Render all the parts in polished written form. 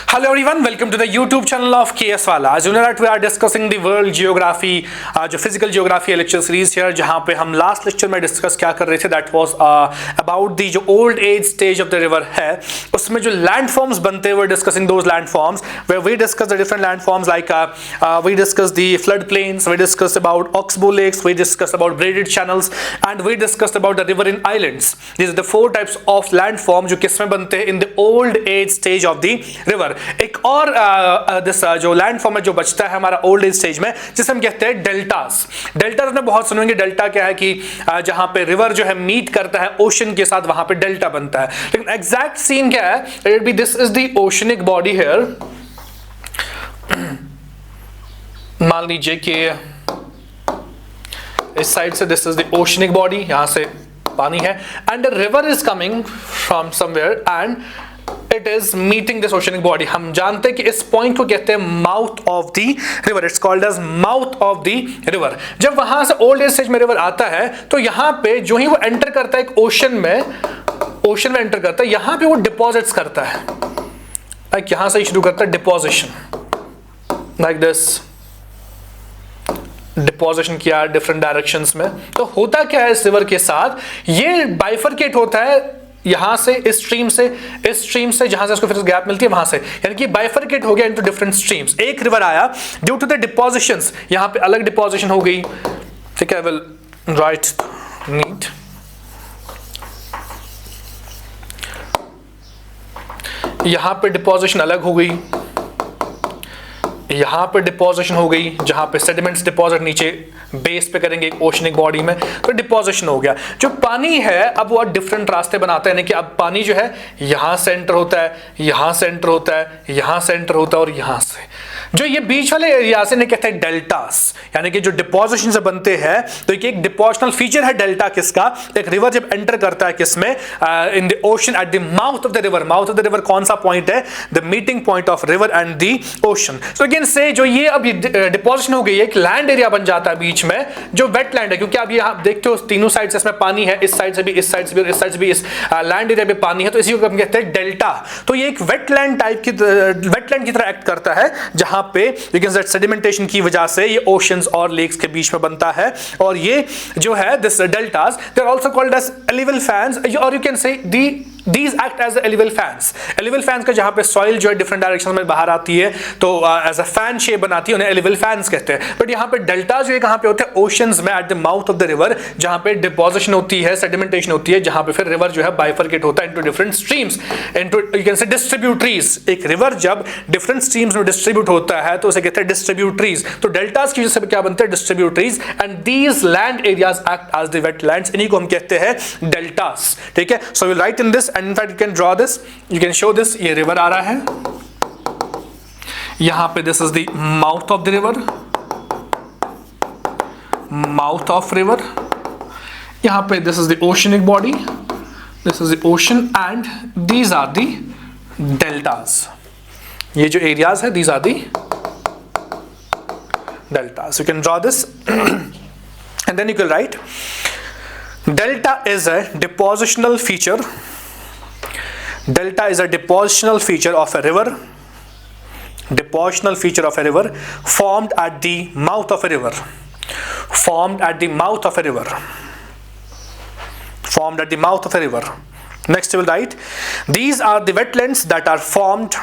Hello everyone, welcome to the YouTube channel of KS Wala. As you know that we are discussing the world geography, जो physical geography lecture series here, जहाँ पे हम last lecture में discuss क्या कर रहे थे, that was about the जो old age stage of the river है, उसमें जो landforms बनते हैं, we're discussing those landforms where we discuss the different landforms like we discuss the flood plains, we discuss about oxbow lakes, we discuss about braided channels, and we discussed about the riverine islands. These are the four types of landform जो किसमें बनते हैं in the old age stage of the river. एक और जो land form है जो बचता है हमारा ओल्ड एज स्टेज में, जिसे हम कहते हैं डेल्टास. डेल्टास में बहुत सुनेंगे. डेल्टा क्या है कि जहां पे रिवर जो है मीट करता है ओशन के साथ, वहां पे डेल्टा बनता है. लेकिन एग्जैक्ट सीन क्या है, it be this is the oceanic body here. मान लीजिए कि इस साइड से this is the oceanic body, यहां से पानी है, and the river is coming from somewhere and it is meeting this oceanic body. हम जानते हैं कि इस पॉइंट को कहते हैं mouth of the river. It's called as mouth of the river. जब वहां से ओल्ड एज स्टेज में रिवर आता है तो यहां पे जो ही वो एंटर करता है एक ओशन में एंटर करता है, यहां पे वो डिपॉजिट्स करता है. लाइक यहां से शुरू करता है डिपोजिशन, लाइक दिस डिपोजिशन किया डिफरेंट डायरेक्शंस में. तो होता क्या है इस रिवर के साथ, ये बाइफरकेट होता है यहां से इस स्ट्रीम से जहां से इसको फिर गैप मिलती है वहां से, यानी कि बाइफरकेट हो गया इनटू डिफरेंट स्ट्रीम्स. एक रिवर आया ड्यू टू द डिपोजिशंस, यहां पे अलग डिपोजिशन हो गई. ठीक है, विल राइट नीट. यहां पे डिपोजिशन अलग हो गई, यहां पे डिपोजिशन हो गई, जहां पे सेडिमेंट्स डिपॉजिट नीचे बेस पे करेंगे एक ओशनिक बॉडी में, तो डिपोजिशन हो गया. जो पानी है अब वो डिफरेंट रास्ते बनाता है, यानी कि अब पानी जो है यहां से एंटर होता है, यहां से एंटर होता है, यहां से एंटर होता है और यहां से. जो ये बीच वाले एरिया से कहते हैं डेल्टास, यानी कि जो डिपोजिशन से बनते हैं. तो एक डिपोजिशनल फीचर है डेल्टा किसका, एक रिवर जब एंटर करता है किसमें, in the ocean eight the mouth of the river. Mouth of the river कौन सा पॉइंट है, the meeting point of river and the ocean. So again से जो ये अब डिपोजिशन हो गई, एक लैंड एरिया बन जाता है बीच में जो वेटलैंड है, क्योंकि आप ये आप देखते हो तीनों साइड से इसमें पानी है, इस साइड से भी, इस साइड से भी और इस साइड से भी, इस लैंड एरिया में पानी है, तो इसी को हम कहते हैं डेल्टा. तो ये एक वेटलैंड टाइप की वेटलैंड की तरह एक्ट करता है, जहां पे यू कैन से सेडिमेंटेशन की वजह से ये ओशंस और लेक्स के बीच में बनता है. और ये जो है this deltas, they are also called as alluvial fans, और you can say these act as alluvial fans. Alluvial fans का जहां पे सॉइल जो है डिफरेंट डायरेक्शन में बाहर आती है तो एज अ फैन शेप बनाती है, उन्हें एलिवल फैंस कहते हैं. बट यहां पे डेल्टा जो है कहां पे होते हैं, ओशंस में eight the mouth of the river, जहां पे डिपोजिशन होती है, सेडिमेंटेशन होती है, जहां पे फिर रिवर जो है बाइफरकेट होता है into different streams, into you can से डिस्ट्रीब्यूटरीज. एक रिवर जब डिफरेंट स्ट्रीम्स में डिस्ट्रीब्यूट होता है तो उसे कहते हैं डिस्ट्रीब्यूटरीज. तो डेल्टास की वजह से क्या बनते हैं, distributaries, and these land areas act as the wetlands. इन्हीं को हम कहते हैं डेल्टास. ठीक है, so will write in this and in fact you can draw this, you can show this. ये रिवर आ रहा है, यहां पे this is the mouth of the river, mouth of river. यहां पे this is the oceanic body, this is the ocean, and these are the deltas. ये जो एरियाज है these are the deltas. You can draw this and then you can write delta is a depositional feature. Delta is a depositional feature of a river. Depositional feature of a river formed at the mouth of a river. Formed at the mouth of a river. Formed at the mouth of a river. Next we will write, these are the wetlands that are formed.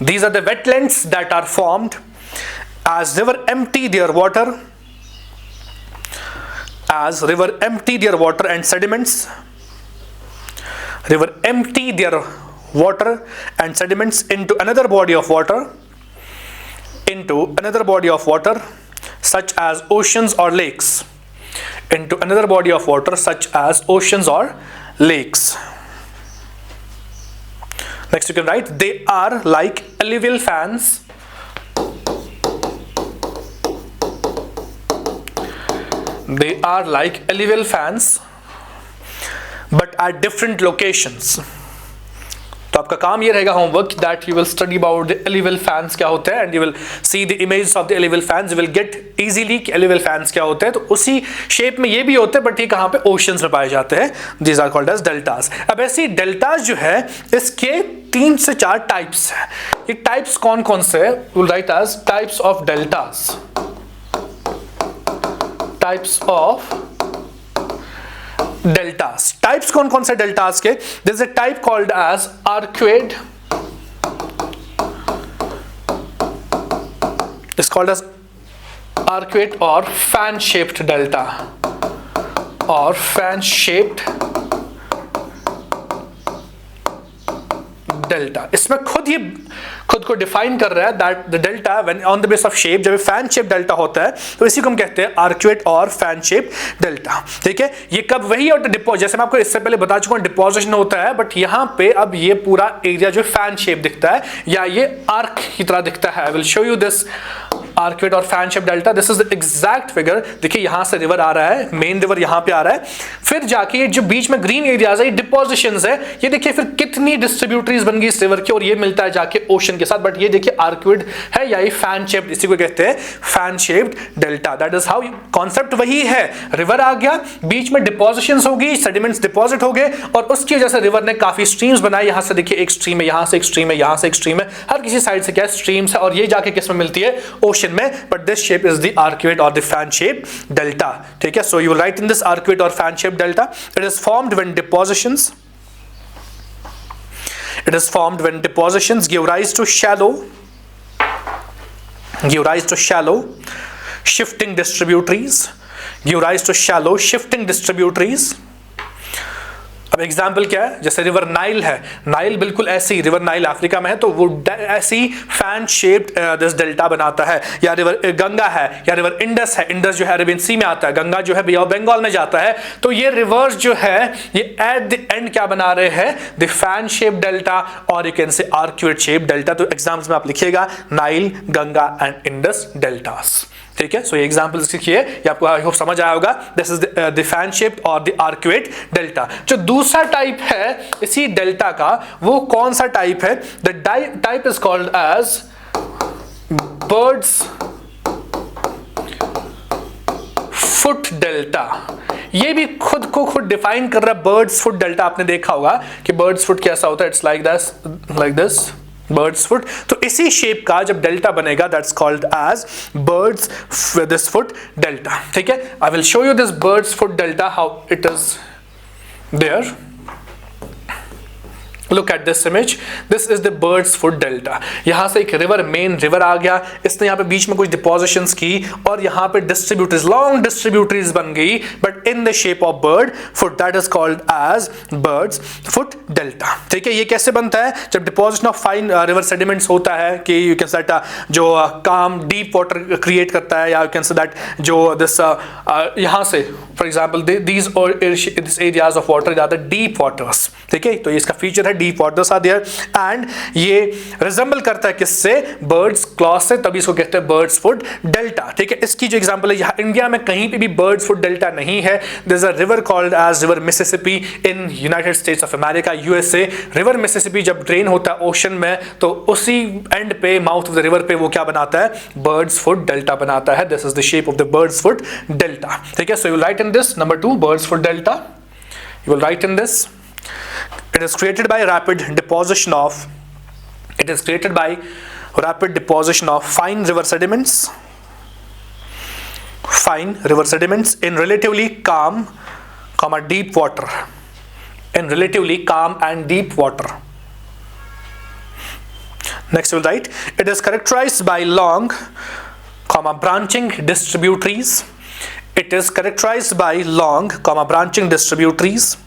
These are the wetlands that are formed as river empty their water. As river empty their water and sediments. River empty their water and sediments into another body of water, such as oceans or lakes, into another body of water such as oceans or lakes. Next you can write, they are like alluvial fans. They are like alluvial fans, but at different locations. तो आपका काम ये रहेगा homework that you will study about the alluvial fans क्या होते हैं and you will see the images of the alluvial fans, you will get easily कि alluvial fans क्या होते हैं। तो उसी शेप में ये भी होते हैं, बट ये कहाँ पे ओशंस में पाए जाते हैं। These are called as deltas. अब ऐसी डेल्टास जो है इसके 3 से 4 टाइप्स हैं। ये टाइप्स कौन कौन से है? Will write as types of deltas, types of deltas. Types कौन कौन से डेल्टास के? This is a type called as arcuate, is called as arcuate और फैन शेप्ड डेल्टा, और फैन शेप्ड डेल्टा। इसमें खुद को डिफाइन कर रहा है that the delta when on the base of shape, जब फैन शेप डेल्टा होता है तो इसी को हम कहते हैं आर्क्वेट और फैन शेप डेल्टा। ठीक है, ये कब वही और डिपोज, जैसे मैं आपको इससे पहले बता चुका हूं डिपोजिशन होता है, बट यहां पे अब ये पूरा एरिया जो फैन शेप दिखता है या ये आर्क की तरह दिखता है। I will show you this arcuate और fan shape delta. This is the exact figure. देखिए यहां से रिवर आ रहा है, मेन रिवर यहां पे आ रहा है, फिर जाके ये जो बीच में ग्रीन एरियाज है ये डिपोजिशंस है। ये देखिए फिर कितनी डिस्ट्रीब्यूटरीज बन गई इस रिवर की, और ये मिलता है जाके ओशन के साथ। बट ये देखिए आर्क्वेड है या ये फैन शेप्ड, इसी को कहते हैं fan shaped delta. That is how concept वही है। रिवर आ गया, बीच में डिपोजिशंस होगी, सेडिमेंट्स डिपॉजिट हो गए, और उसकी वजह से रिवर ने काफी स्ट्रीम्स बनाई। यहां से देखिए एक स्ट्रीम है, यहां से एक स्ट्रीम है, यहां से एक स्ट्रीम है, हर किसी साइड से क्या स्ट्रीम्स है, और ये जाके किस में मिलती है? ओशन में। But this shape is the arcuate और द फैन शेप डेल्टा। ठीक है, so you write in this arcuate और fan shape delta, it is formed when depositions give rise to shallow shifting distributaries। अब example क्या है? जैसे river Nile है, Nile बिल्कुल ऐसी, रिवर नाइल अफ्रीका में है तो वो ऐसी फैन शेप्ड दिस डेल्टा बनाता है। या रिवर गंगा है, या रिवर इंडस है, इंडस जो है अरेबियन सी में आता है, गंगा जो है बे ऑफ बंगाल में जाता है। तो ये रिवर्स जो है ये एट द एंड क्या बना रहे हैं? द फैन शेप डेल्टा, और you can say arcuate shape delta. तो एग्जाम्पल्स में आप लिखिएगा Nile, Ganga and Indus deltas. ठीक है, सो ये एग्जांपल्स लिखिए, ये आपको आई होप समझ आया होगा। This is the fan shaped और द आर्क्वेड डेल्टा। जो दूसरा टाइप है इसी डेल्टा का, वो कौन सा टाइप है? The type is called as bird's foot delta. ये भी खुद को खुद डिफाइन कर रहा है, बर्ड्स फुट डेल्टा। आपने देखा होगा कि बर्ड्स फुट कैसा होता है, it's like this bird's foot. तो इसी शेप का जब डेल्टा बनेगा that's called as bird's this foot delta. ठीक है, I will show you this bird's foot delta how it is there. Look at this image. This is the bird's foot delta. यहां से एक river, main river आ गया, इसने यहाँ पे बीच में कुछ डिपोजिशंस की, और यहाँ पे डिस्ट्रीब्यूटरीज, लॉन्ग डिस्ट्रीब्यूटरीज बन गई, but in the shape of bird foot. That is called as bird's foot delta. ठीक है, ये कैसे बनता है? जब deposition of fine river sediments होता है कि यू कैन से दैट जो काम डीप वाटर क्रिएट करता है, या यू कैन से दैट जो दिस यहाँ से for example this areas of water are the deep waters. ठीक है, तो ये इसका फीचर है, deep waters are there, and ये रिजेंबल करता है किससे? बर्ड्स क्लॉज से, तभी इसको कहते हैं बर्ड्स फुट डेल्टा। ठीक है, इसकी जो एग्जांपल है, यहाँ इंडिया में कहीं पे भी बर्ड्स फुट डेल्टा नहीं है। There is a river called as river Mississippi in United States of America, USA. River Mississippi जब ड्रेन होता है ओशन में, तो उसी एंड पे, माउथ ऑफ द रिवर पे, वो क्या बनाता है? बर्ड्स फुट डेल्टा बनाता है। This is the shape of the birds foot delta. ठीक है, so you write in this number 2 birds foot delta. You will write in this it is created by rapid deposition of fine river sediments in relatively calm deep water, next we'll write it is characterized by long branching distributaries.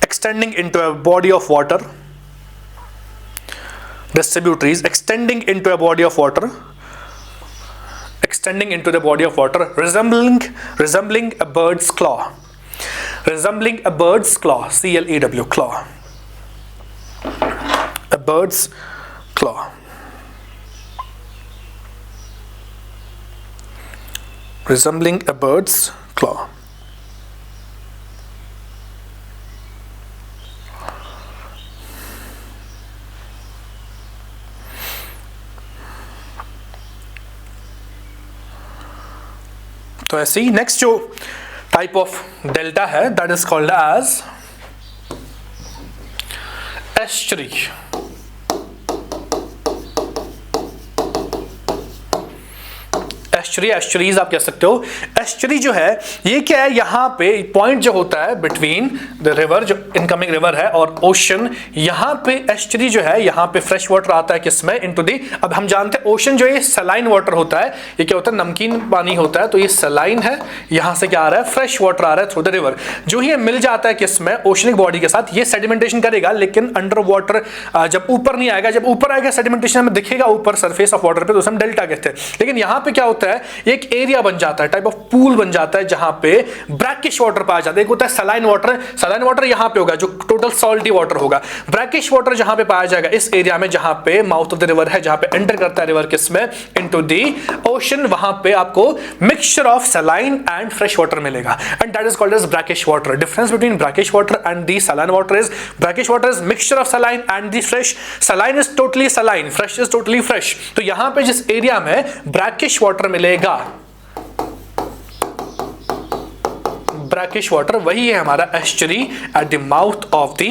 Extending into a body of water, distributaries extending into the body of water, resembling a bird's claw, CLEW, claw, a bird's claw. Resembling a bird's claw. तो ऐसे ही next जो type of delta है that is called as estuary. Estuaries आप कह सकते हो। Estuary जो है ये क्या है, यहाँ पे पॉइंट जो होता है बिटवीन द रिवर, जो इनकमिंग रिवर है और ओशन, यहाँ पे एस्चुरी जो है, यहाँ पे फ्रेश वाटर आता है किसमें, इनटू दी, अब हम जानते हैं ओशन जो ये सलाइन वाटर होता है, ये क्या होता है, नमकीन पानी होता है, तो ये सलाइन है, यहाँ से क्या आ रहा है, फ्रेश वाटर आ रहा है थ्रू द रिवर। जो ही ये मिल जाता है किसमें, ओशनिक बॉडी के साथ, ये सेडिमेंटेशन करेगा, लेकिन अंडर वाटर जब ऊपर नहीं आएगा, जब ऊपर आएगा सेडिमेंटेशन हमें दिखेगा ऊपर सरफेस ऑफ वाटर पे, तो उसे हम डेल्टा कहते हैं। लेकिन यहाँ पे क्या होता है, एक एरिया बन जाता है, टाइप ऑफ पूल बन जाता है, जहां पे ब्रैकिश वाटर पाया जाता है। एक होता है सलाइन वाटर यहां पे होगा जो टोटल सॉल्टी वाटर होगा। ब्रैकिश वाटर जहां पे पाया जाएगा इस एरिया में, जहां पे माउथ ऑफ द रिवर है, जहां पे एंटर करता है रिवर किसमें, इनटू द ओशन, वहां पे आपको mixture of saline and fresh water मिलेगा, and that is called as brackish water. Difference between brackish water and the saline water is brackish water is mixture of saline and the fresh, saline is totally saline, fresh is totally fresh. तो यहां पे जिस area में brackish water brackish, ब्रैकिश वाटर, वही है हमारा estuary at the mouth of the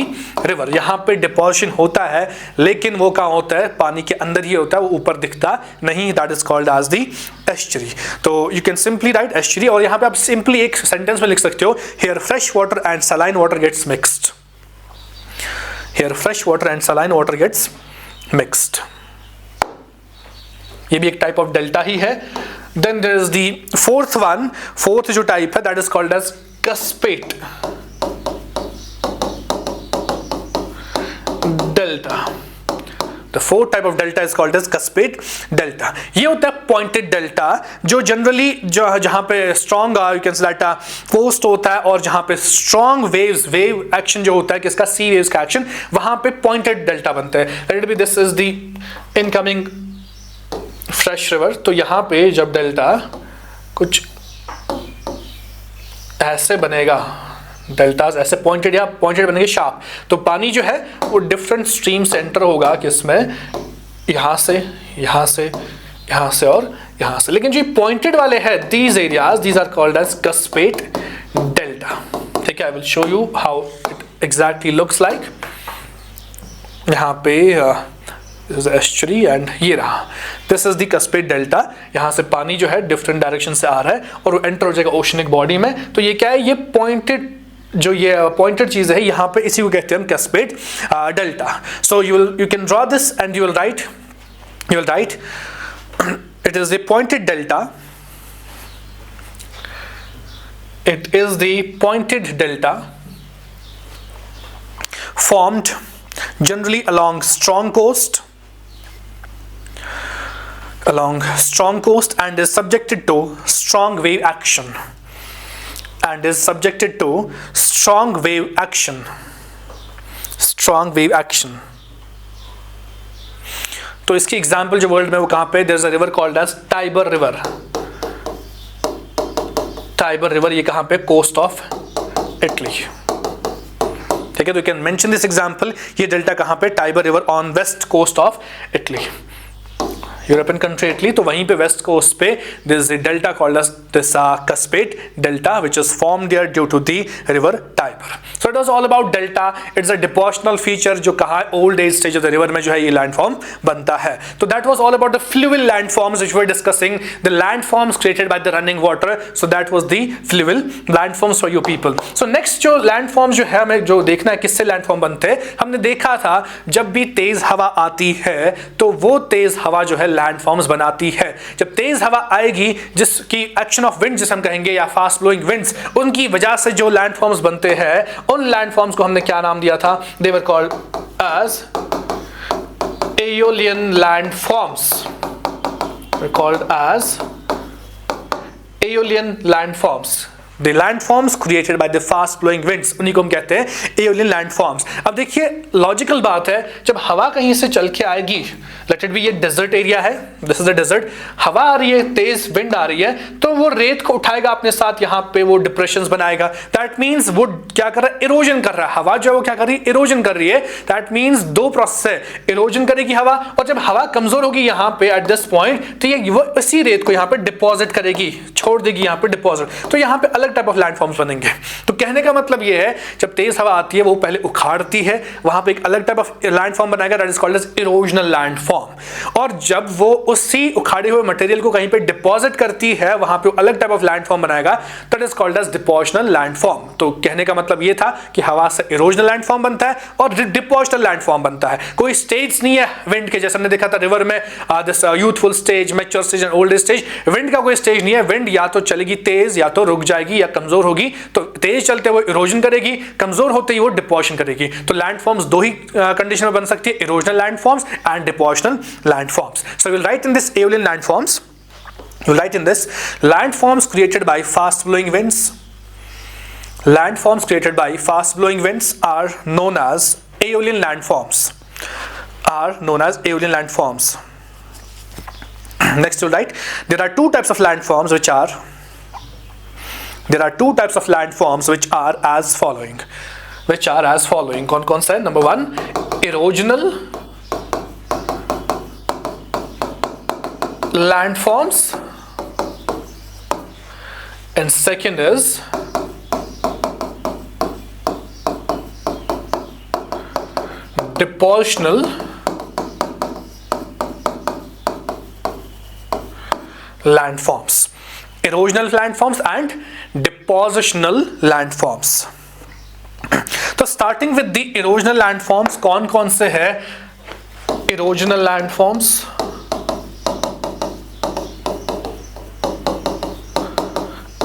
river. यहां पे डिपोजिशन होता है, लेकिन वो कहां होता है, पानी के अंदर ही होता है, वो ऊपर दिखता नहीं। That is called as the estuary. तो you can simply write estuary, और यहां पे आप सिंपली एक सेंटेंस में लिख सकते हो, here fresh water and saline water gets mixed, here fresh water and saline water gets mixed. ये भी एक टाइप ऑफ डेल्टा ही है। Then there is the fourth one, fourth जो टाइप है, that is called as cuspate delta. The fourth type of delta is called as cuspate delta. ये होता है pointed delta, जो जनरली जहां पे strong you can say that coast होता है, और जहां पे स्ट्रॉन्ग वेव एक्शन जो होता है किसका, सी वेव्स का एक्शन, वहां पे पॉइंटेड डेल्टा बनता है। Let it be this is the incoming fresh river. तो यहां पे जब डेल्टा कुछ ऐसे बनेगा, डेल्टास ऐसे पॉइंटेड या पॉइंटेड बनेंगे शार्प, तो पानी जो है वो डिफरेंट स्ट्रीम से एंटर होगा किसमें, यहां से, यहां से, यहां से और यहां से। लेकिन जो पॉइंटेड वाले हैं, these areas, these are called as cuspate delta. ठीक है, I will show you how it exactly looks like. यहां पे एस्चुरी एंड ये रहा, this is the cuspate delta. यहाँ से पानी जो है डिफरेंट डायरेक्शन से आ रहा है और वो एंटर हो जाएगा ओशनिक बॉडी में। तो ये क्या है, ये पॉइंटेड, जो ये पॉइंटेड चीज है, यहाँ पे इसी को कहते हैं हम cuspid delta. So you can draw this and you will right it is the pointed delta, it is the pointed delta formed generally along strong coast and is subjected to strong wave action तो इसकी example जो world में वो कहां पे, there is a river called as Tiber river. Tiber river ये कहां पे, कोस्ट ऑफ इटली। ठीक है, तो you can mention this example. ये डेल्टा कहां पे, Tiber river on west coast of Italy, European country Italy. तो वहीं पे वेस्ट कोस्ट पे this is delta called as this cuspate delta which is formed there due to the river Tiber. So it was all about delta. It's a depositional feature जो कहा old age stage of the river में जो है ये landform बनता है। तो that was all about the fluvial landforms which we were discussing, the landforms created by the running water. So that was the fluvial landforms for you people. So next जो landforms जो है हमें जो देखना है किससे लैंडफॉर्म बनते हैं, हमने देखा था जब भी तेज हवा आती है तो वो तेज हवा जो है लैंडफॉर्म्स बनाती है। जब तेज हवा आएगी, जिसकी एक्शन ऑफ विंड जिसे हम कहेंगे या फास्ट ब्लोइंग विंड्स, उनकी वजह से जो लैंडफॉर्म्स बनते हैं, उन लैंडफॉर्म्स को हमने क्या नाम दिया था, they were called as aeolian landforms, called as aeolian landforms. The landforms created by the fast flowing winds, उन्हीं को हम कहते हैं एओलियन लैंडफॉर्म्स। अब देखिए लॉजिकल बात है, जब हवा कहीं से चल के आएगी, लेट इट बी ये डेजर्ट एरिया है, दिस इज द डेजर्ट, हवा आ रही है, तेज विंड आ रही है, तो वो रेत को उठाएगा अपने साथ, यहाँ पे वो डिप्रेशंस बनाएगा। दैट मींस वो क्या कर रहा है, इरोजन कर रहा है। हवा जो है वो क्या कर रही है, इरोजन कर रही है। दैट मींस दो प्रोसेस है, इरोजन करेगी हवा, और जब हवा कमजोर होगी यहाँ पे एट दिस पॉइंट, तो ये वो इसी रेत को यहाँ पे डिपॉजिट करेगी, छोड़ देगी यहाँ पे डिपॉजिट, तो यहाँ पे अलग टाइप ऑफ लैंडफॉर्म्स बनेंगे। तो कहने का मतलब ये है, जब तेज हवा आती है वो पहले उखाड़ती है, वहां पे एक अलग टाइप ऑफ लैंडफॉर्म बनाएगा, that is called as erosional landform. और जब वो उसी उखाड़े हुए मटेरियल को कहीं पे डिपॉजिट करती है, वहां पे अलग टाइप ऑफ लैंडफॉर्म बनाएगा, that is called as depositional landform. तो कहने का मतलब ये था कि हवा से इरोजनल लैंडफॉर्म बनता है और डिपोजिशनल लैंडफॉर्म बनता है। कोई स्टेज नहीं है विंड के, जैसे हमने देखा था रिवर में, this youthful stage, mature stage and old stage. Wind का कोई स्टेज नहीं है, विंड या तो चलेगी तेज, या तो रुक जाएगी, या कमजोर होगी। तो तेज चलते हुए इरोजन करेगी, कमजोर होते ही वो डिपोजिशन करेगी। तो लैंडफॉर्म्स दो ही कंडीशन में बन सकती है, erosional landforms and depositional landforms. So we will write in this aeolian landforms, we'll write in this landforms created by fast blowing winds. Landforms created by fast blowing winds are known as aeolian landforms. Next you'll write, there are two types of landforms which are as following. कौन कौन सा है? Number 1, erosional landforms, and second is depositional landforms. Erosional landforms and depositional landforms. तो starting with the erosional landforms, कौन कौन से है erosional landforms?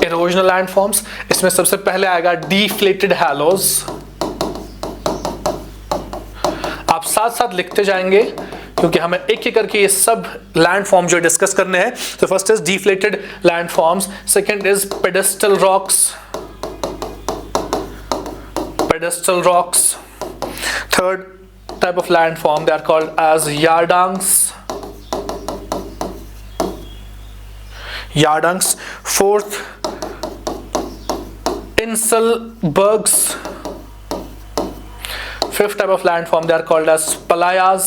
Erosional landforms, इसमें सबसे पहले आएगा डिफ्लेटेड हैलोज। आप साथ साथ लिखते जाएंगे क्योंकि हमें एक एक करके ये सब लैंडफॉर्म जो डिस्कस करने हैं। तो first is deflated landforms, second is pedestal rocks, third type of landform they are called as yardangs, fourth Inselbergs, fifth type of landform they are called as palayas,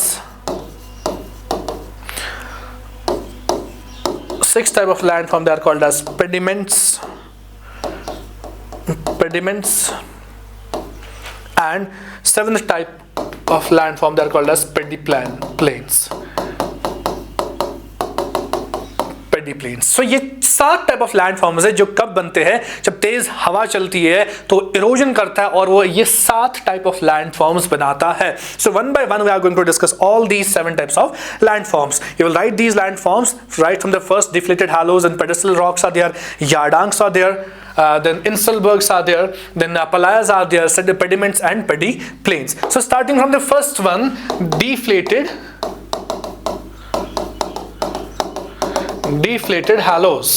sixth type of landform they are called as pediments, and seventh type of landform they are called as plains. सो ये 7 type of landforms है जो कब बनते हैं, जब तेज हवा चलती है तो इरोजन करता है और वो ये 7 टाइप ऑफ लैंडफॉर्म्स बनाता है। So one by one we are going to discuss all these 7 types of landforms. You will write these landforms right from the first, deflated hollows and pedestal rocks are there, yardangs are there, then Inselbergs are there, then palayas are there, so the pediments and plains. So starting from the first one, deflated halos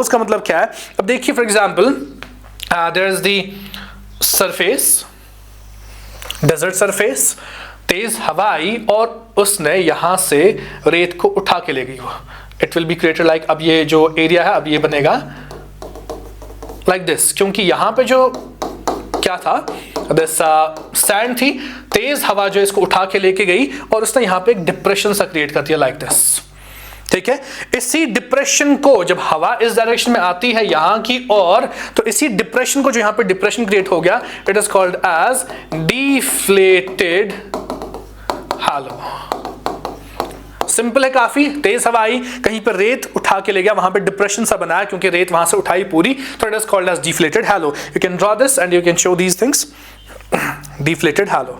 का मतलब क्या है? अब देखिए for example there is the surface, desert surface, तेज हवा आई और उसने यहां से रेत को उठा के ले गई। It will be created like, अब ये जो एरिया है अब ये बनेगा लाइक दिस, क्योंकि यहां पे जो क्या था, दिस सैंड थी, तेज हवा जो इसको उठा के लेके गई और उसने यहां पे एक डिप्रेशन सा क्रिएट कर दिया लाइक दिस। ठीक है, इसी डिप्रेशन को जब हवा इस डायरेक्शन में आती है यहां की और, तो इसी डिप्रेशन को जो यहां पे डिप्रेशन क्रिएट हो गया, it is called as deflated hollow. Simple है काफी, तेज हवा आई, कहीं पर रेत उठा के ले गया, वहां पे डिप्रेशन सा बनाया क्योंकि रेत वहां से उठाई पूरी, तो it is called as deflated hollow. You can draw this and you can show these things, deflated hollow.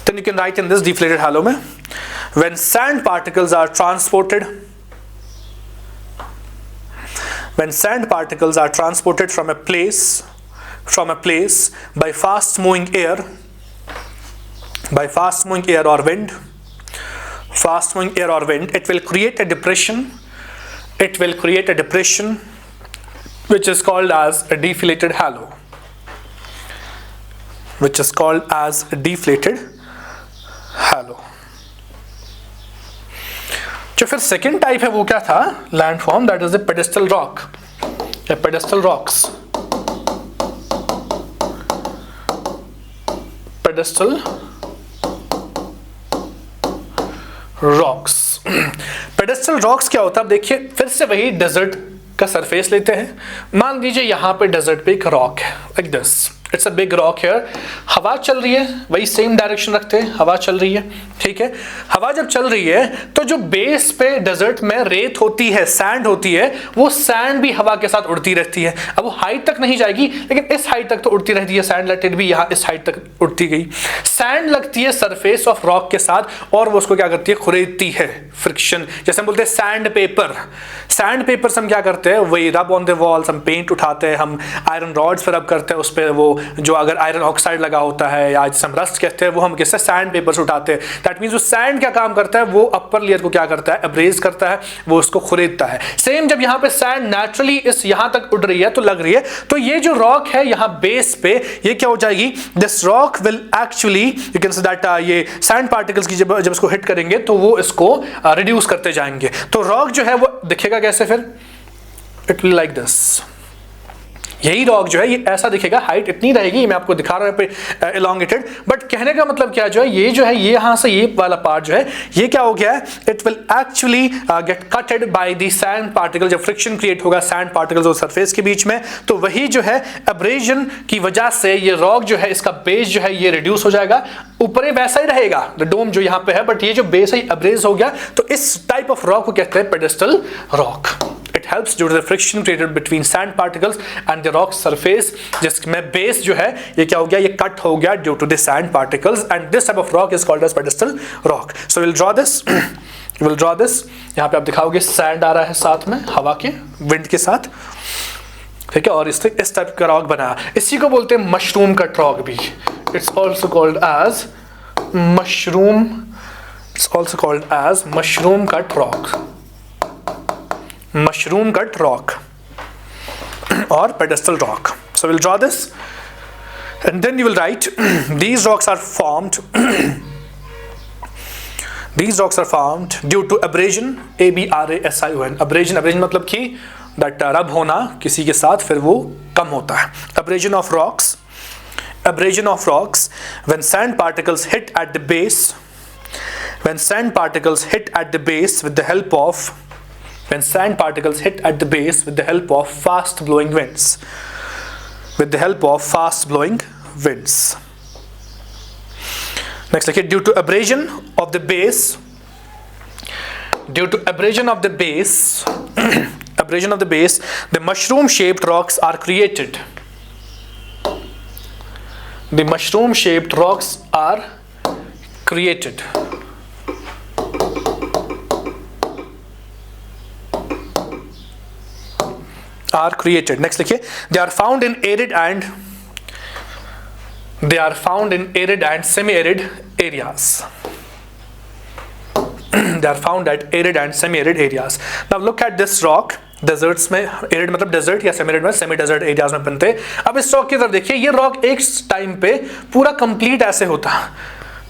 Then you can write in this deflated hollow में, when sand particles are transported from a place by fast moving air or wind, it will create a depression it will create a depression which is called as a deflated hollow, which is called as a deflated hollow. जो फिर second type है वो क्या था landform, that is the pedestal rock या pedestal rocks. Pedestal rocks. Pedestal rocks क्या होता है, अब देखिए फिर से वही डेजर्ट का सरफेस लेते हैं. मान लीजिए यहां पे डेजर्ट पे एक रॉक है, like this, it's a big rock here. हवा चल रही है, वही सेम डायरेक्शन रखते हैं, हवा चल रही है, ठीक है. हवा जब चल रही है तो जो बेस पे डेजर्ट में रेत होती है, सैंड होती है, वो सैंड भी हवा के साथ उड़ती रहती है. अब वो हाइट तक नहीं जाएगी लेकिन इस हाइट तक तो उड़ती रहती है सैंड, लेट इट भी यहाँ इस हाइट तक उड़ती गई. सैंड लगती है सरफेस ऑफ रॉक के साथ और वो उसको क्या करती है, खुरेदती है, फ्रिक्शन. जैसे हम बोलते हैं सैंड पेपर. सैंड पेपर से हम क्या करते हैं, वही रब ऑन द वॉल्स, हम पेंट उठाते हैं, हम आयरन रॉड्स पर रब करते हैं, उस पर वो जो अगर आयरन ऑक्साइड लगा होता है या जिसे हम रस्ट कहते हैं, वो हम किससे, सैंड पेपर से उठाते हैं. दैट मींस जो सैंड क्या काम करता है, वो अपर लेयर को क्या करता है, अब्रेज करता है, वो उसको खुरेदता है. सेम जब यहाँ पे सैंड नेचुरली इस यहाँ तक उड़ रही है तो लग रही है, तो ये जो रॉक है यहाँ बेस पे, ये क्या हो जाएगी, this rock will actually you can say that ये सैंड पार्टिकल्स की जब इसको हिट करेंगे तो वो इसको रिड्यूस करते जाएंगे. तो रॉक जो है वो दिखेगा कैसे फिर, इट विल लाइक दिस. यही रॉक जो है ये ऐसा दिखेगा, हाइट इतनी रहेगी, मैं आपको दिखा रहा हूं पे एलोंगेटेड. बट कहने का मतलब क्या जो है, ये जो है ये यहां से ये वाला पार्ट जो है ये क्या हो गया है, it will actually get कटेड by the sand particle. जब फ्रिक्शन क्रिएट होगा सैंड पार्टिकल्स और सरफेस के बीच में, तो वही जो है एब्रेजन की वजह से ये रॉक जो है, इसका बेस जो है ये रिड्यूस हो जाएगा. ऊपर वैसा ही रहेगा डोम जो यहाँ पे है, बट ये जो बेस है एब्रेज हो गया. तो इस टाइप ऑफ रॉक को कहते हैं pedestal rock. It helps due to the friction created between sand particles and the rock surface, जिसमें बेस जो है ये क्या हो गया, ये कट हो गया due to the sand particles, and this type of rock is called as pedestal rock. So we'll draw this. We'll draw this. यहाँ पे आप दिखाओगे सैंड आ रहा है साथ में हवा के, विंड के साथ, ठीक है. और इस टाइप का रॉक बना, इसी को बोलते हैं मशरूम कट रॉक भी. It's also called as mushroom. It's also called as mushroom cut rock. Mushroom cut rock or pedestal rock. So we'll draw this and then you will write these rocks are formed these rocks are formed due to abrasion, abrasion. abrasion मतलब कि that रब होना किसी के साथ फिर वो कम होता है. abrasion of rocks when sand particles hit at the base, when sand particles hit at the base with the help of fast blowing winds. Next, okay, due to abrasion of the base, the mushroom shaped rocks are created. The mushroom shaped rocks are created. Next लिखिए, they are found in arid and semi-arid areas. They are found at arid and semi-arid areas. Now look at this rock. Deserts में, arid मतलब desert या semi arid में, semi desert areas में बनते हैं. अब इस रॉक की तरफ देखिए, ये रॉक एक टाइम पे पूरा कंप्लीट ऐसे होता है,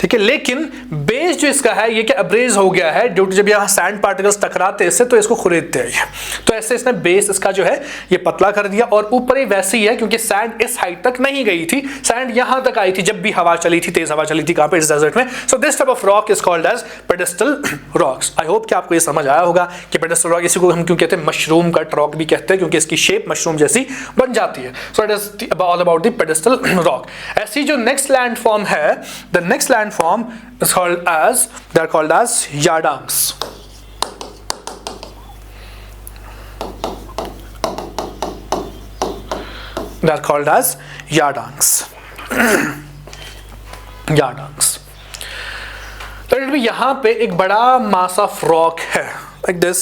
ठीक है. लेकिन बेस जो इसका है ये क्या अब्रेज हो गया है ड्यू टू जब यहाँ सैंड पार्टिकल्स टकराते हैं इससे, तो इसको खुरेदते हैं. तो ऐसे इसने बेस इसका जो है ये पतला कर दिया, और ऊपर ही वैसे ही है क्योंकि सैंड इस हाइट तक नहीं गई थी, सैंड यहाँ तक आई थी जब भी हवा चली थी, तेज हवा चली थी, कहाँ पे, इस डेजर्ट में. So this type of rock is called as pedestal rocks. I hope कि आपको ये समझ आया होगा कि पेडेस्टल रॉक, इसी को हम क्यों कहते हैं मशरूम कट रॉक भी कहते हैं, क्योंकि इसकी शेप मशरूम जैसी बन जाती है. So it is all about the pedestal rock. ऐसी जो नेक्स्ट लैंडफॉर्म है, the next landform is called as, they are called as yardangs. They are called as yardangs. yardangs. तो यहां पे एक बड़ा मास ऑफ रॉक है, like this.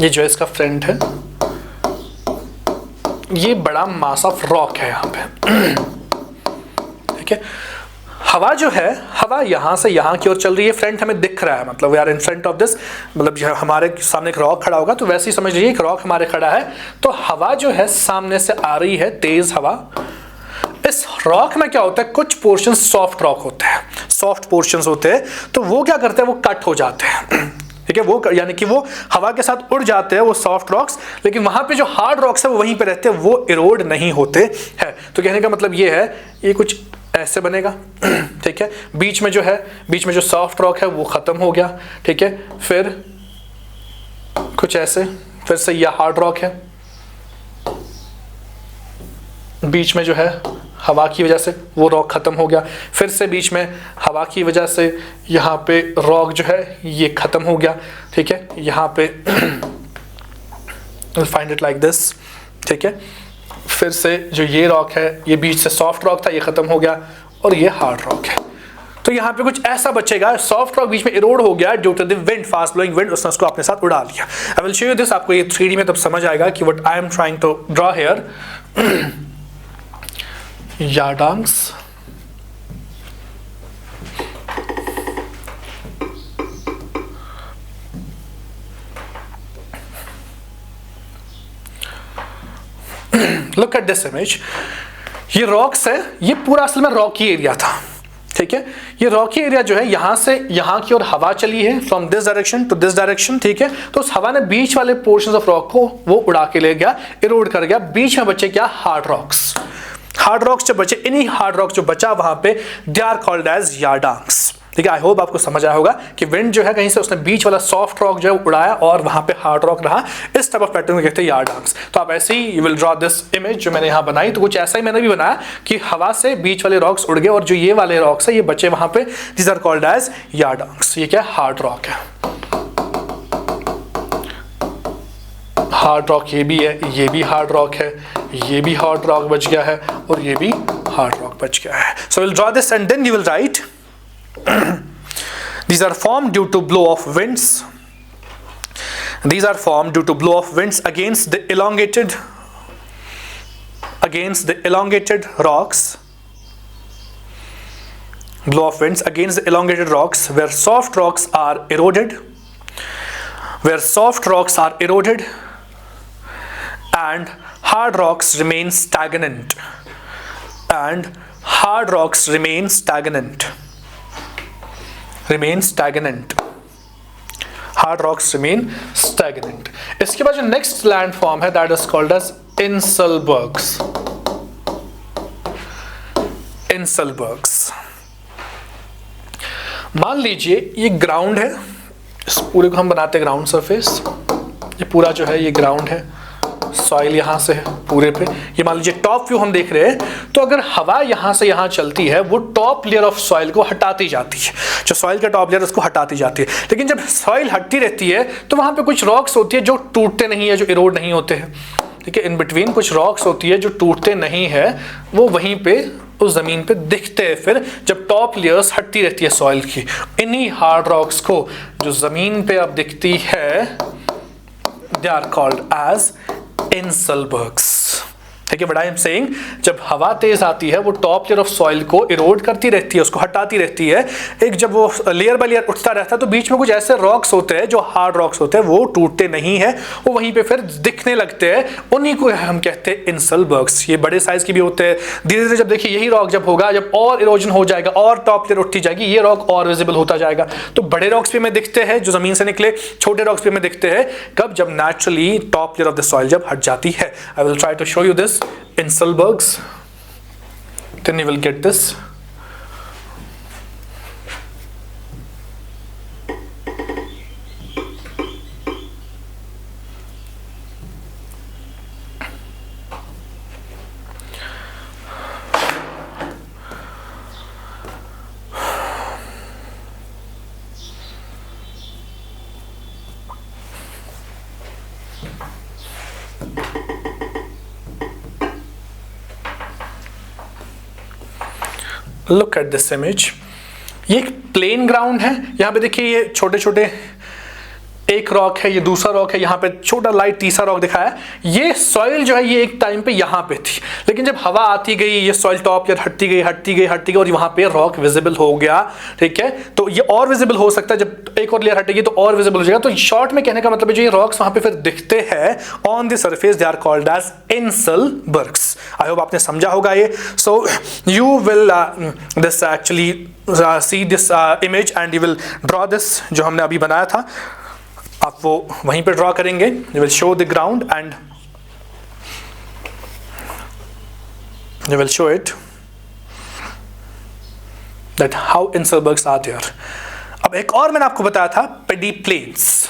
ये जो इसका फ्रंट है, ये बड़ा मास ऑफ रॉक है यहाँ पे, ठीक है. हवा जो है, हवा यहाँ से यहाँ की ओर चल रही है, फ्रंट हमें दिख रहा है, मतलब we are in front of this, मतलब हमारे सामने एक रॉक खड़ा होगा तो वैसे ही समझ लीजिए एक रॉक हमारे खड़ा है, तो हवा जो है सामने से आ रही है, तेज हवा। इस रॉक में क्या होता है, कुछ पोर्शन सॉफ्ट रॉक होते हैं, सॉफ्ट पोर्शंस होते हैं, तो वो क्या करते हैं, वो कट हो जाते हैं, ठीक है, वो यानी कि वो हवा के साथ उड़ जाते हैं वो सॉफ्ट रॉक्स, लेकिन वहां पे जो हार्ड रॉक्स है वो वहीं पे रहते हैं, वो इरोड नहीं होते हैं। तो कहने का मतलब ये है, ये कुछ ऐसे बनेगा, ठीक है, बीच में जो है, बीच में जो सॉफ्ट रॉक है वो खत्म हो गया, ठीक है, फिर कुछ ऐसे, फिर से यह हार्ड रॉक है, बीच में जो है हवा की वजह से वो रॉक खत्म हो गया, फिर से बीच में हवा की वजह से यहाँ पे रॉक जो है ये खत्म हो गया, ठीक है, यहाँ पे फाइंड इट लाइक दिस, ठीक है, फिर से जो ये रॉक है, ये बीच से सॉफ्ट रॉक था, ये खत्म हो गया, और ये हार्ड रॉक है। तो यहाँ पे कुछ ऐसा बचेगा, सॉफ्ट रॉक बीच में इरोड हो गया due to the wind, fast blowing wind, उसने उसको अपने साथ उड़ा लिया। I will show you this, आपको ये 3D में तब समझ आएगा कि what I am trying to draw here. Yardangs, look at this image, ये रॉक्स है, ये पूरा असल में रॉकी एरिया था, ठीक है, ये रॉकी एरिया जो है यहां से यहां की ओर हवा चली है from this direction to this direction, ठीक है, तो उस हवा ने बीच वाले पोर्शंस ऑफ रॉक को वो उड़ा के ले गया, इरोड कर गया, बीच में बचे क्या, हार्ड रॉक्स। हार्ड रॉक्स जो बचे, इन्हीं हार्ड रॉक्स जो बचा वहां पे, दे आर कॉल्ड एज यार्डांग्स, ठीक है। आई होप आपको समझ आया होगा कि विंड जो है कहीं से उसने बीच वाला सॉफ्ट रॉक जो है उड़ाया और वहां पे हार्ड रॉक रहा, इस टाइप ऑफ पैटर्न को कहते हैं यार्डांग्स। तो आप ऐसे ही you will draw this image जो मैंने यहाँ बनाई, तो कुछ ऐसा ही मैंने भी बनाया कि हवा से बीच वाले रॉक्स उड़ गए और जो ये वाले रॉक्स है ये बचे वहां पे, दीज आर कॉल्ड एज यार्डांग्स। ये क्या, हार्ड रॉक है, हार्ड रॉक ये भी है, ये भी हार्ड रॉक है, ये भी हार्ड रॉक बच गया है, और ये भी हार्ड रॉक बच गया है। So will draw this and then you will write these are formed due to blow of winds, these are formed due to blow of winds against the elongated rocks, blow of winds against the elongated rocks where soft rocks are eroded, and hard rocks remain stagnant, hard rocks remain stagnant। इसके बाद जो next land form है that is called as इंसलबर्ग्स। मान लीजिए ये ground है, इस पूरे को हम बनाते हैं ग्राउंड सरफेस, ये पूरा जो है ये ग्राउंड है, सॉइल यहां से है पूरे पे, ये मान लीजिए टॉप व्यू हम देख रहे हैं, तो अगर हवा यहां से यहां चलती है वो टॉप लेयर ऑफ सॉइल को हटाती जाती है, जो सॉइल का टॉप लेयर उसको हटाती जाती है, लेकिन जब सॉइल हटती रहती है तो वहां पे कुछ रॉक्स होती है जो टूटते नहीं है, जो इरोड नहीं होते हैं, ठीक है, इन बिटवीन कुछ रॉक्स होती है जो टूटते नहीं है, वो वहीं पे उस जमीन पे दिखते हैं फिर जब टॉप लेयर्स हटती रहती है सॉइल की। इन्हीं हार्ड रॉक्स को जो जमीन पे अब दिखती है दे आर कॉल्ड एज इंसलबर्ग्स, ठीक है। बट आई एम सेइंग जब हवा तेज आती है वो टॉप लेयर ऑफ सॉइल को इरोड करती रहती है, उसको हटाती रहती है, एक जब वो लेयर बाय लेयर उठता रहता है तो बीच में कुछ ऐसे रॉक्स होते हैं जो हार्ड रॉक्स होते हैं, वो टूटते नहीं है, वो वहीं पे फिर दिखने लगते हैं, उन्हीं को हम कहते हैं इंसलबर्ग्स। ये बड़े साइज की भी होते हैं, धीरे धीरे जब देखिए यही रॉक जब होगा, जब और इरोजन हो जाएगा और टॉप लेयर उठती जाएगी, ये रॉक और विजिबल होता जाएगा, तो बड़े रॉक्स भी हमें दिखते हैं जो जमीन से निकले, छोटे रॉक्स भी हमें दिखते हैं कब, जब naturally top layer of the soil जब हट जाती है। I will try to show you this inselbergs, then you will get this। Look at this image, ये एक प्लेन ग्राउंड है, यहाँ पे देखिए ये छोटे छोटे एक रॉक है, ये दूसरा रॉक है, यहाँ पे छोटा लाइट तीसरा रॉक दिखाया है। ये सॉइल जो है ये एक टाइम पे यहाँ पे थी, लेकिन जब हवा आती गई ये सॉइल टॉप यार हटती गई और वहाँ पे रॉक विजिबल हो गया, ठीक है। तो ये और विजिबल हो सकता है, जब एक और लेयर हटेगी तो और विजिबल हो जाएगा। तो शॉर्ट में कहने का मतलब है जो ये रॉक्स वहाँ पे फिर दिखते हैं on the surface, they are called as inselbergs. I hope आपने समझा होगा ये। So you will this actually see this image and you will draw this जो हमने अभी बनाया था, आप वो वहीं पे ड्रॉ करेंगे। you will show the ground and you will show it that how inselbergs are there। अब एक और मैंने आपको बताया था पेडी प्लेन्स।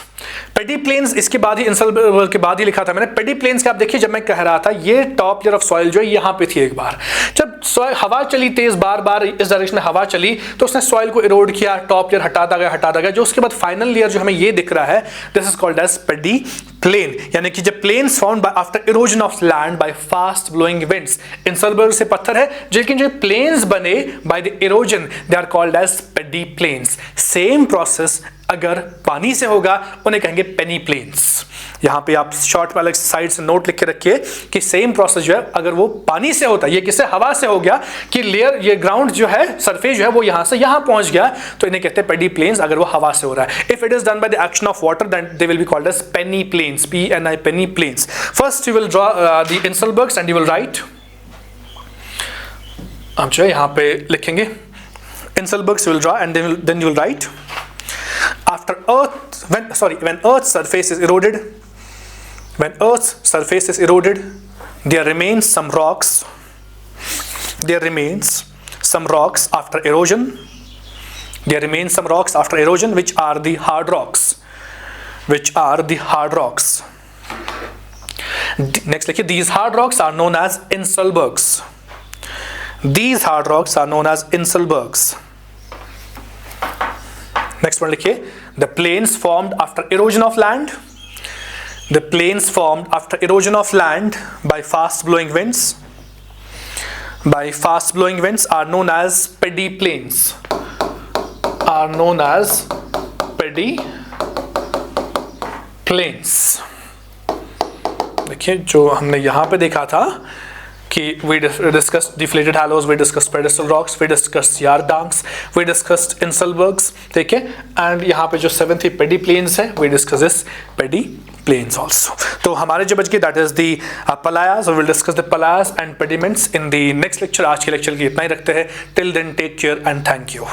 पेडी प्लेन्स इसके बाद ही इंसलबर्ग के बाद ही लिखा था मैंने। पेडी प्लेन्स के आप देखिए, जब मैं कह रहा था ये टॉप लेयर ऑफ सॉइल जो है यहाँ पे थी एक बार, जब सॉइल हवा चली तेज बार इस डायरेक्शन में हवा चली तो उसने सॉइल को इरोड किया, टॉप लेयर हटाता गया, जो उसके बाद फाइनल लेयर जो हमें ये दिख रहा है this is called as pediplain. यानी कि जब plains found by after erosion of land by fast blowing winds, inselberg से पत्थर है लेकिन जो प्लेन्स बने by the erosion they are called as pediplains. Same process अगर पानी से होगा उन्हें कहेंगे पेनी प्लेन्स। यहां पे आप शॉर्ट वाले साइड से नोट लिख के रखिए कि सेम प्रोसेस जो है अगर वो पानी से होता है, ये किससे, हवा से हो गया कि लेयर ये ग्राउंड जो है सरफेस जो है वो यहां से यहां पहुंच गया, तो इन्हें कहते हैं पेडी प्लेन्स अगर वो हवा से हो रहा है। If it is done by the action of water then they will be called as peneplains, PNI peneplains. First you will draw the inselbergs and you will write, आप जो है यहां पे लिखेंगे inselbergs you will draw and then you will write after earth when earth's surface is eroded, there remains some rocks after erosion, which are the hard rocks, next likhiye these hard rocks are known as inselbergs, next one likhiye the plains formed after erosion of land, by fast blowing winds are known as peडी plains, देखिए जो हमने यहाँ पे देखा था कि we discussed deflated hollows, we discussed pedestal rocks, we discussed yardanks, we discussed inselbergs, ठीक है। एंड यहाँ पे जो 7th पेडी प्लेन्स है we discussed this pediplains also। तो हमारे जो बच गए that is the palayas, we will discuss the palayas and pediments in the next lecture। आज के लेक्चर की इतना ही रखते हैं। Till then take care and thank you।